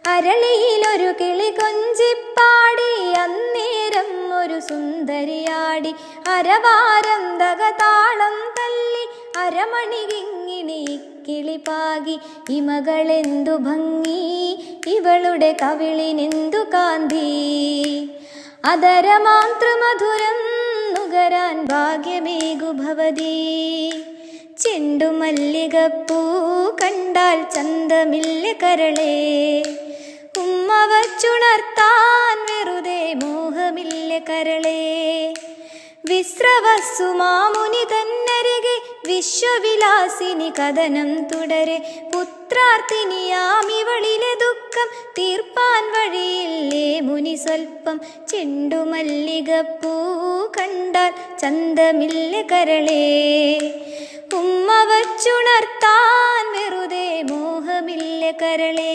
അരളിയിലൊരു കിളി കൊഞ്ചിപ്പാടി അന്നേരം ഒരു സുന്ദരിയാടി അരവാരം ദഗതാളം തല്ലി അരമണി കിങ്ങിണി കിളിപാകി ഇമകളെന്തു ഭംഗി ഇവളുടെ കവിളിനെന്തു കാന്തി അതരമാതൃമധുരം നുകരാൻ ഭാഗ്യമേകു ഭവതി ചെണ്ടുമല്ലികപ്പൂ കണ്ടാൽ ചന്തമില്ല കരളേ ഉമ്മ വച്ചുണർത്താൻ വെറുതെ മോഹമില്ല കരളേ വിശ്രവസ്സു മാമുനി തന്നരികെ വിശ്വവിലാസിനി കഥനം തുടരെ പുത്രാർത്ഥിനിയാം ഇവളിലെ ദുഃഖം തീർപ്പാൻ വഴിയില്ലേ മുനി സ്വൽപ്പം ചെണ്ടുമല്ലികപ്പൂ കണ്ടാൽ ചന്തമില്ല കരളേ ഉമ്മ വച്ചുണർത്താൻ വെറുതെ മോഹമില്ല കരളേ